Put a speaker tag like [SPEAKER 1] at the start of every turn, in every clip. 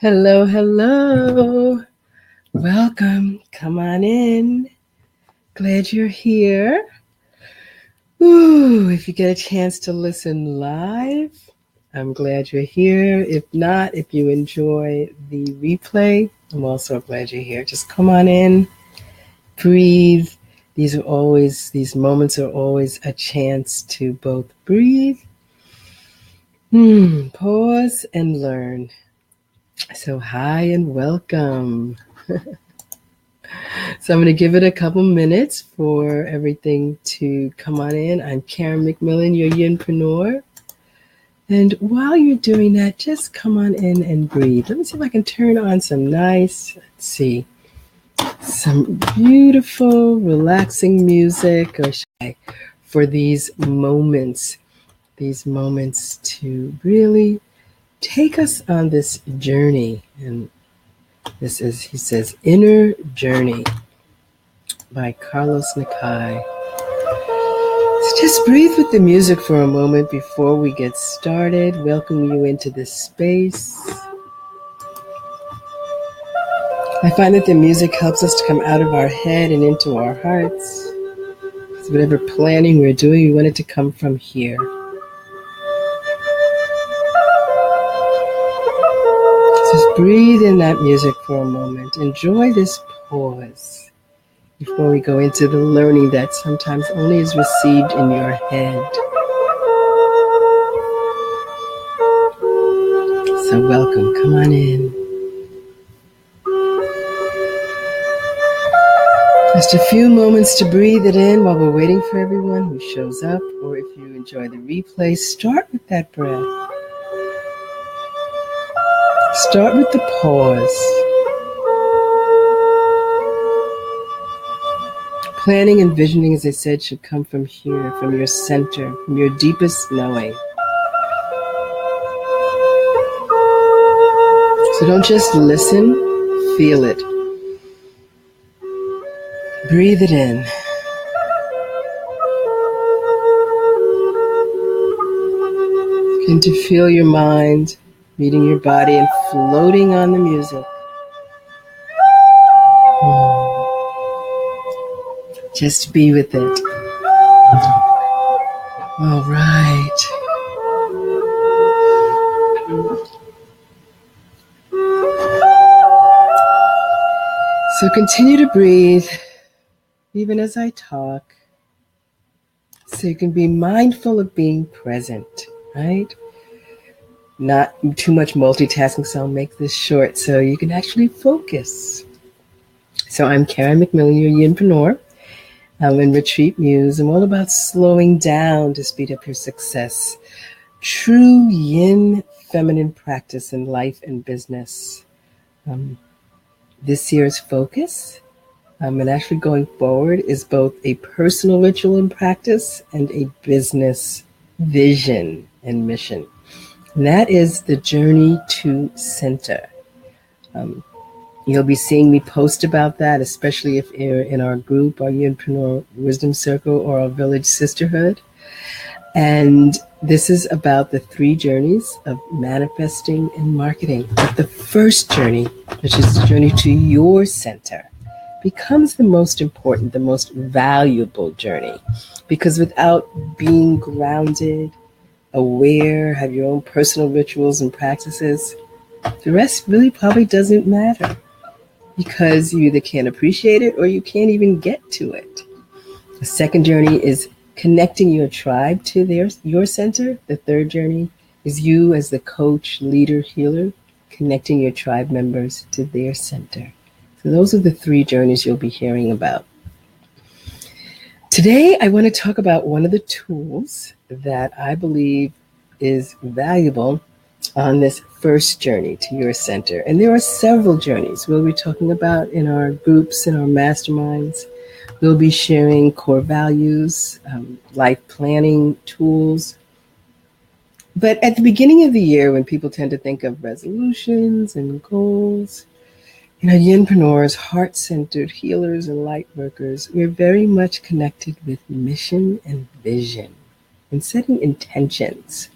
[SPEAKER 1] Hello, hello. Welcome. Come on in. Glad you're here. Ooh, if you get a chance to listen live, I'm glad you're here. If not, if you enjoy the replay, I'm also glad you're here. Just come on in, breathe. These moments are always a chance to both breathe, pause, and learn. So, hi and welcome. So I'm going to give it a couple minutes for everything to come on in. I'm K.McMillan, your yinpreneur. And while you're doing that, just come on in and breathe. Let me see if I can turn on some some beautiful, relaxing music for these moments to really take us on this journey. And this is, he says, Inner Journey by Carlos Nakai. So just breathe with the music for a moment before we get started. Welcome you into this space. I find that the music helps us to come out of our head and into our hearts. So whatever planning we're doing, we want it to come from here. So just breathe in that music for a moment. Enjoy this pause before we go into the learning that sometimes only is received in your head. So welcome, come on in. Just a few moments to breathe it in while we're waiting for everyone who shows up, or if you enjoy the replay, start with that breath. Start with the pause. Planning and visioning, as I said, should come from here, from your center, from your deepest knowing. So don't just listen, feel it. Breathe it in. Begin to feel your mind meeting your body and floating on the music. Just be with it. All right. So continue to breathe, even as I talk, so you can be mindful of being present, right? Not too much multitasking, so I'll make this short so you can actually focus. So I'm K.McMillan, your yinpreneur. I'm in Retreat Muse. I'm all about slowing down to speed up your success. True yin feminine practice in life and business. This year's focus, and actually going forward, is both a personal ritual and practice and a business vision and mission. And that is the journey to center. You'll be seeing me post about that, especially if you're in our group, our Yinpreneur Wisdom Circle, or our Village Sisterhood. And this is about the 3 journeys of manifesting and marketing. But the first journey, which is the journey to your center, becomes the most important, the most valuable journey. Because without being grounded, aware, have your own personal rituals and practices, the rest really probably doesn't matter. Because you either can't appreciate it or you can't even get to it. The second journey is connecting your tribe to your center. The third journey is you as the coach, leader, healer, connecting your tribe members to their center. So those are the 3 journeys you'll be hearing about. Today, I want to talk about one of the tools that I believe is valuable on this first journey to your center. And there are several journeys we'll be talking about in our groups, in our masterminds. We'll be sharing core values, life planning tools. But at the beginning of the year, when people tend to think of resolutions and goals, yinpreneurs, heart-centered healers and light workers, we're very much connected with mission and vision and setting intentions.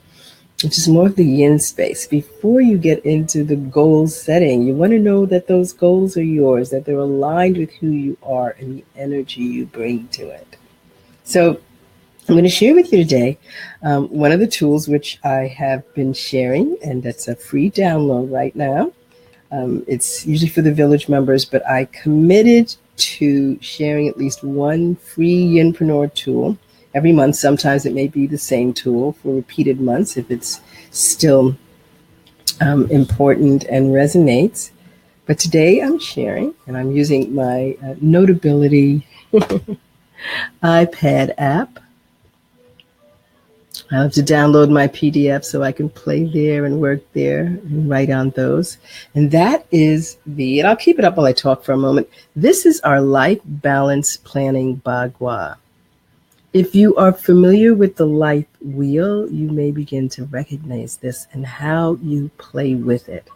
[SPEAKER 1] which is more of the yin space. Before you get into the goal setting, you want to know that those goals are yours, that they're aligned with who you are and the energy you bring to it. So I'm going to share with you today one of the tools which I have been sharing, and that's a free download right now. It's usually for the village members, but I committed to sharing at least one free Yinpreneur tool every month. Sometimes it may be the same tool for repeated months if it's still important and resonates. But today I'm sharing, and I'm using my Notability iPad app. I have to download my PDF so I can play there and work there and write on those. And that is and I'll keep it up while I talk for a moment. This is our life balance planning Bagua. If you are familiar with the life wheel, you may begin to recognize this and how you play with it.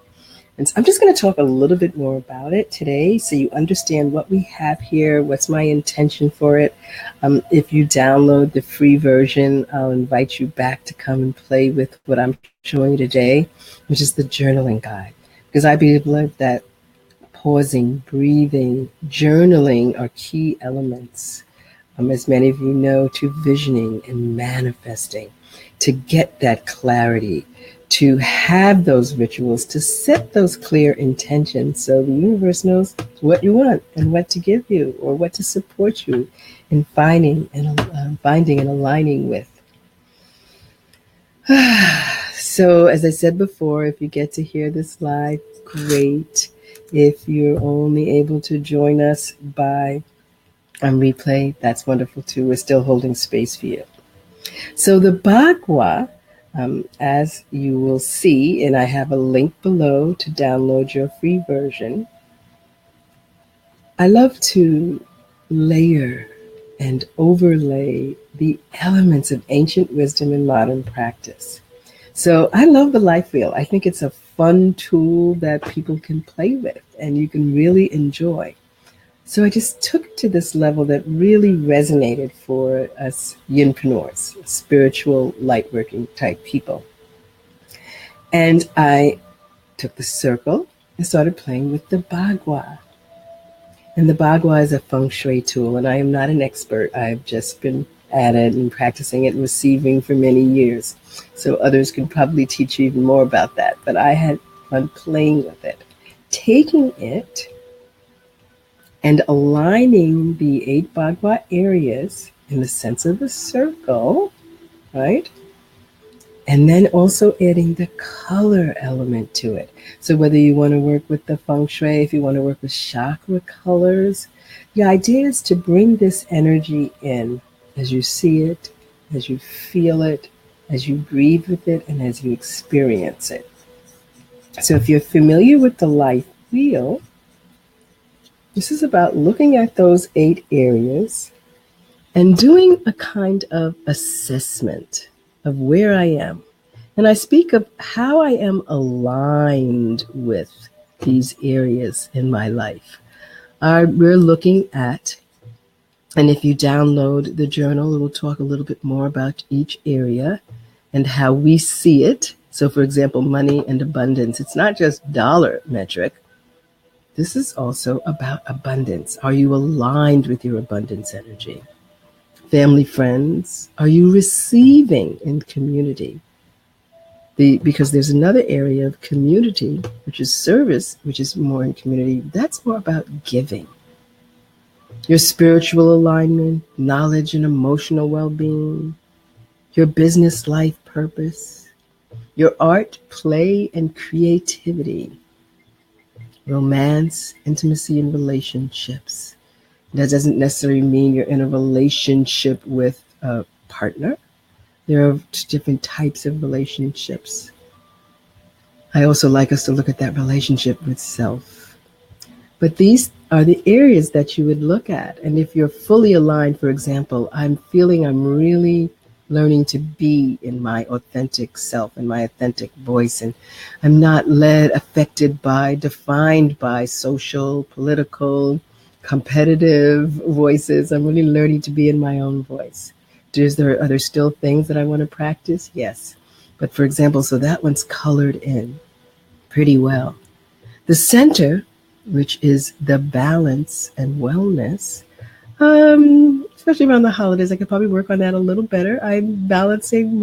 [SPEAKER 1] And so I'm just going to talk a little bit more about it today so you understand what we have here, what's my intention for it. If you download the free version, I'll invite you back to come and play with what I'm showing you today, which is the journaling guide. Because I believe that pausing, breathing, journaling are key elements, as many of you know, to visioning and manifesting, to get that clarity, to have those rituals, to set those clear intentions so the universe knows what you want and what to give you or what to support you in finding and aligning with. So, as I said before, if you get to hear this live, great. If you're only able to join us by replay, that's wonderful too. We're still holding space for you. So the Bagua, as you will see, and I have a link below to download your free version, I love to layer and overlay the elements of ancient wisdom and modern practice. So I love the life wheel. I think it's a fun tool that people can play with and you can really enjoy. So I just took it to this level that really resonated for us Yinpreneurs, spiritual lightworking type people. And I took the circle and started playing with the Bagua. And the Bagua is a feng shui tool, and I am not an expert. I've just been at it and practicing it and receiving for many years. So others could probably teach you even more about that. But I had fun playing with it, taking it and aligning the 8 Bagua areas in the sense of the circle, right? And then also adding the color element to it. So whether you want to work with the feng shui, if you want to work with chakra colors, the idea is to bring this energy in as you see it, as you feel it, as you breathe with it, and as you experience it. So if you're familiar with the life wheel, this is about looking at those 8 areas and doing a kind of assessment of where I am. And I speak of how I am aligned with these areas in my life. We're looking at, and if you download the journal, it will talk a little bit more about each area and how we see it. So for example, money and abundance, it's not just dollar metric. This is also about abundance. Are you aligned with your abundance energy? Family, friends, are you receiving in community? Because there's another area of community, which is service, which is more in community. That's more about giving. Your spiritual alignment, knowledge and emotional well-being, your business life purpose, your art, play, and creativity, romance, intimacy, and relationships. That doesn't necessarily mean you're in a relationship with a partner. There are different types of relationships. I also like us to look at that relationship with self. But these are the areas that you would look at. And if you're fully aligned, for example, I'm feeling I'm really learning to be in my authentic self and my authentic voice. And I'm not affected by, defined by social, political, competitive voices. I'm really learning to be in my own voice. Are there still things that I want to practice? Yes. But for example, so that one's colored in pretty well. The center, which is the balance and wellness, especially around the holidays, I could probably work on that a little better. I'm balancing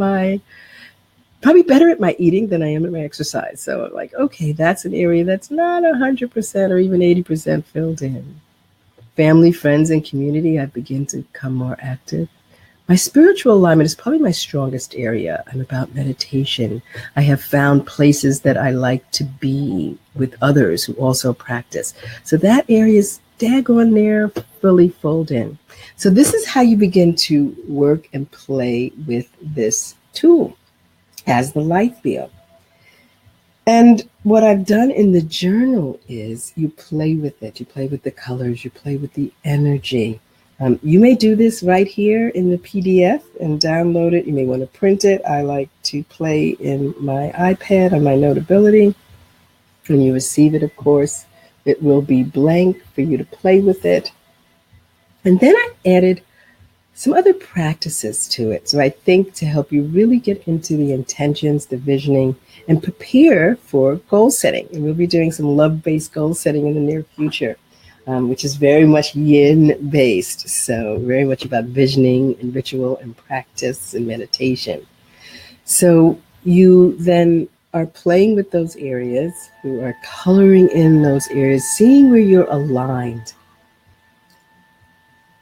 [SPEAKER 1] probably better at my eating than I am at my exercise. So I'm like, okay, that's an area that's not 100% or even 80% filled in. Family, friends, and community, I begin to become more active. My spiritual alignment is probably my strongest area. I'm about meditation. I have found places that I like to be with others who also practice. So that area is daggone near fully filled in. So this is how you begin to work and play with this tool as the life wheel. And what I've done in the journal is you play with it. You play with the colors. You play with the energy. You may do this right here in the PDF and download it. You may want to print it. I like to play in my iPad on my Notability. When you receive it, of course, it will be blank for you to play with it. And then I added some other practices to it. So I think to help you really get into the intentions, the visioning, and prepare for goal setting. And we'll be doing some love-based goal setting in the near future, which is very much yin-based. So very much about visioning and ritual and practice and meditation. So you then are playing with those areas, you are coloring in those areas, seeing where you're aligned.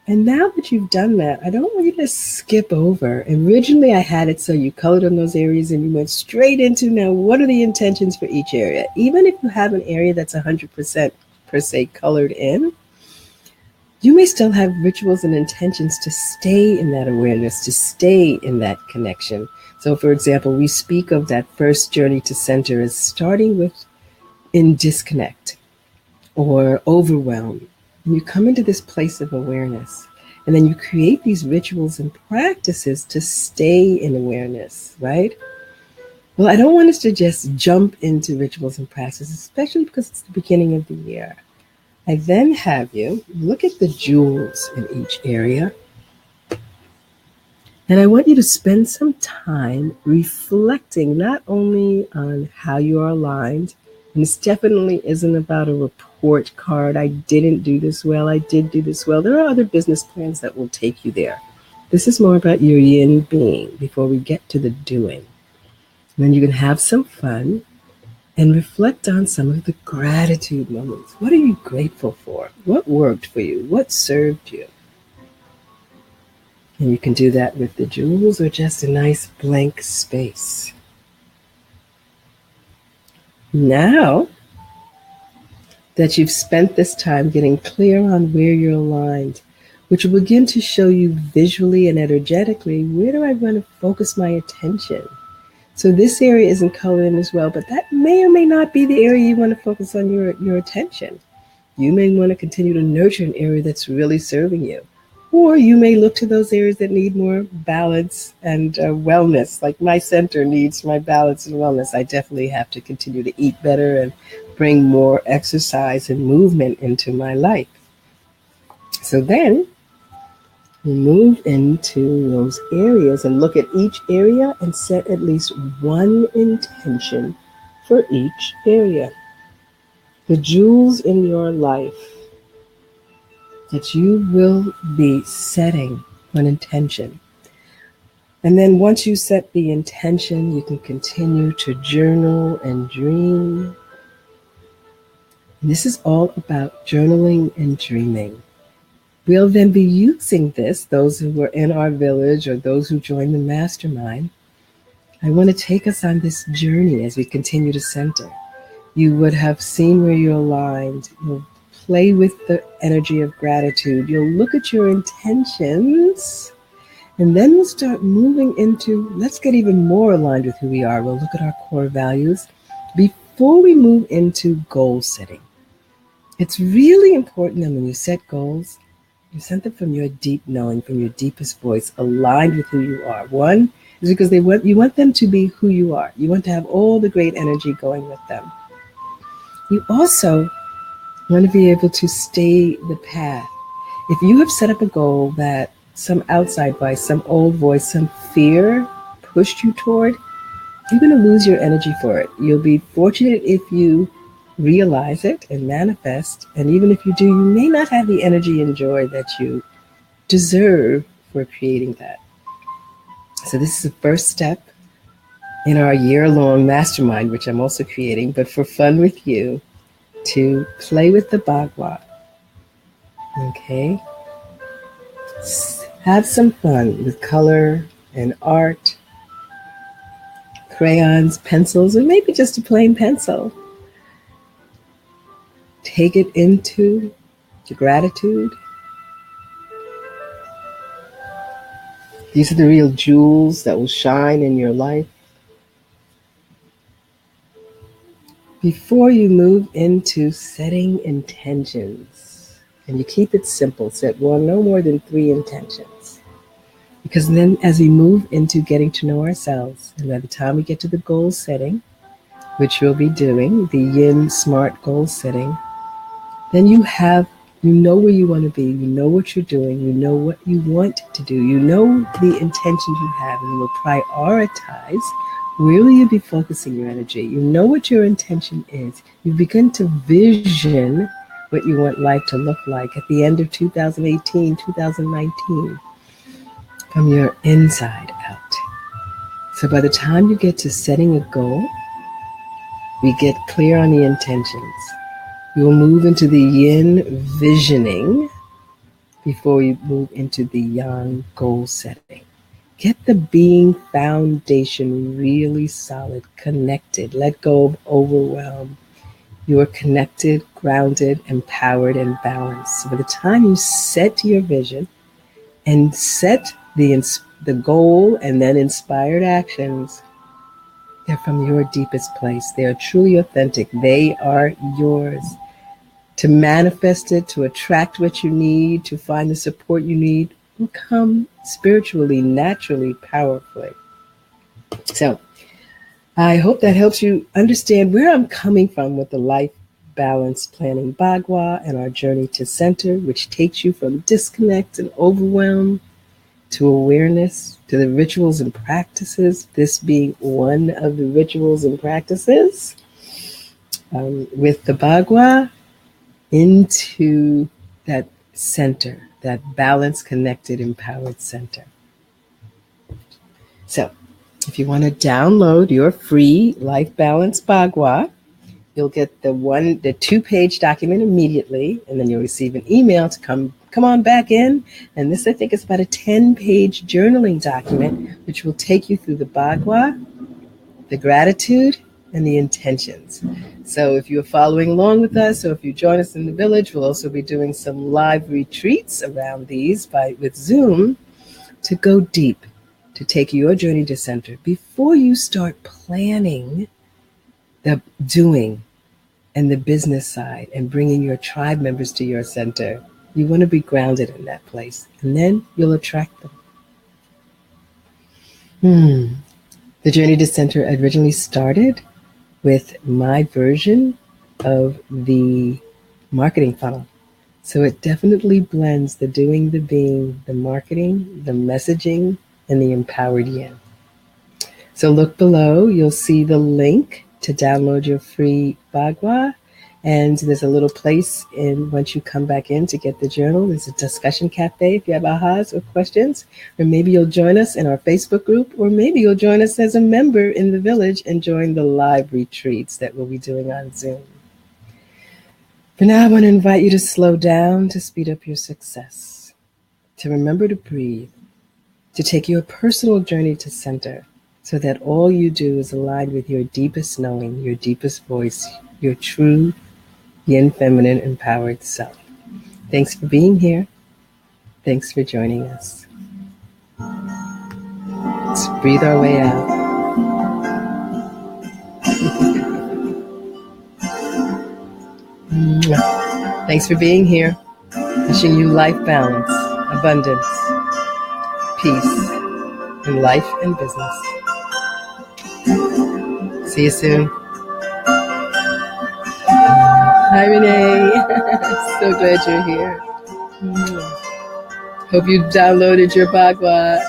[SPEAKER 1] And now that you've done that, I don't want you to skip over. Originally, I had it so you colored on those areas and you went straight into now, what are the intentions for each area? Even if you have an area that's 100% per se colored in, you may still have rituals and intentions to stay in that awareness, to stay in that connection. So, for example, we speak of that first journey to center as starting with in disconnect or overwhelm. And you come into this place of awareness, and then you create these rituals and practices to stay in awareness, right? Well, I don't want us to just jump into rituals and practices, especially because it's the beginning of the year. I then have you look at the jewels in each area, and I want you to spend some time reflecting not only on how you are aligned, and this definitely isn't about a report card. I didn't do this well. I did do this well. There are other business plans that will take you there. This is more about your yin being before we get to the doing. And then you can have some fun and reflect on some of the gratitude moments. What are you grateful for? What worked for you? What served you? And you can do that with the jewels or just a nice blank space. Now that you've spent this time getting clear on where you're aligned, which will begin to show you visually and energetically, where do I want to focus my attention? So this area isn't colored in as well, but that may or may not be the area you want to focus on your attention. You may want to continue to nurture an area that's really serving you. Or you may look to those areas that need more balance and wellness. Like my center needs my balance and wellness. I definitely have to continue to eat better and bring more exercise and movement into my life. So then we move into those areas and look at each area and set at least one intention for each area. The jewels in your life that you will be setting an intention. And then once you set the intention, you can continue to journal and dream. And this is all about journaling and dreaming. We'll then be using this, those who were in our village or those who joined the mastermind. I want to take us on this journey as we continue to center. You would have seen where you're aligned. You'll play with the energy of gratitude. You'll look at your intentions, and then we'll start moving into, let's get even more aligned with who we are. We'll look at our core values before we move into goal setting. It's really important that when you set goals, you set them from your deep knowing, from your deepest voice, aligned with who you are. One is because you want them to be who you are. You want to have all the great energy going with them. You also want to be able to stay the path. If you have set up a goal that some outside voice, some old voice, some fear pushed you toward, you're going to lose your energy for it. You'll be fortunate if you realize it and manifest. And even if you do, you may not have the energy and joy that you deserve for creating that. So this is the first step in our year-long mastermind, which I'm also creating, but for fun with you, to play with the Bagua. Okay? Have some fun with color and art, crayons, pencils, or maybe just a plain pencil. Take it into the gratitude. These are the real jewels that will shine in your life. Before you move into setting intentions, and you keep it simple, set no more than 3 intentions. Because then as we move into getting to know ourselves, and by the time we get to the goal setting, which we'll be doing, the Yin Smart Goal Setting, then you know where you want to be, you know what you're doing, you know what you want to do, you know the intentions you have, and you'll prioritize where will you be focusing your energy. You know what your intention is. You begin to vision what you want life to look like at the end of 2018, 2019, from your inside out. So by the time you get to setting a goal, we get clear on the intentions. We will move into the Yin visioning before we move into the Yang goal setting. Get the being foundation really solid, connected. Let go of overwhelm. You are connected, grounded, empowered, and balanced. So by the time you set your vision and set the goal and then inspired actions, they're from your deepest place. They are truly authentic. They are yours. To manifest it, to attract what you need, to find the support you need, will come spiritually, naturally, powerfully. So I hope that helps you understand where I'm coming from with the Life Balance Planning Bagua and our journey to center, which takes you from disconnect and overwhelm to awareness, to the rituals and practices, this being one of the rituals and practices, with the Bagua, into that center, that balanced, connected, empowered center. So if you want to download your free Life Balance Bagua, you'll get the 2-page document immediately, and then you'll receive an email to come on back in. And this, I think, is about a 10-page journaling document, which will take you through the Bagua, the gratitude, and the intentions. So if you're following along with us, or if you join us in the village, we'll also be doing some live retreats around these with Zoom to go deep, to take your journey to center. Before you start planning the doing and the business side and bringing your tribe members to your center, you want to be grounded in that place, and then you'll attract them. The journey to center originally started with my version of the marketing funnel. So it definitely blends the doing, the being, the marketing, the messaging, and the empowered yin. So look below, you'll see the link to download your free Bagua. And there's a little place once you come back in to get the journal. There's a discussion cafe if you have ahas or questions. Or maybe you'll join us in our Facebook group, or maybe you'll join us as a member in the village and join the live retreats that we'll be doing on Zoom. For now, I want to invite you to slow down, to speed up your success, to remember to breathe, to take your personal journey to center, so that all you do is aligned with your deepest knowing, your deepest voice, your true Yin feminine empowered self. Thanks for being here. Thanks for joining us. Let's breathe our way out. Thanks for being here. Wishing you life balance, abundance, peace in life and business. See you soon. Hi, Renee. So glad you're here. Hope you downloaded your Bagua.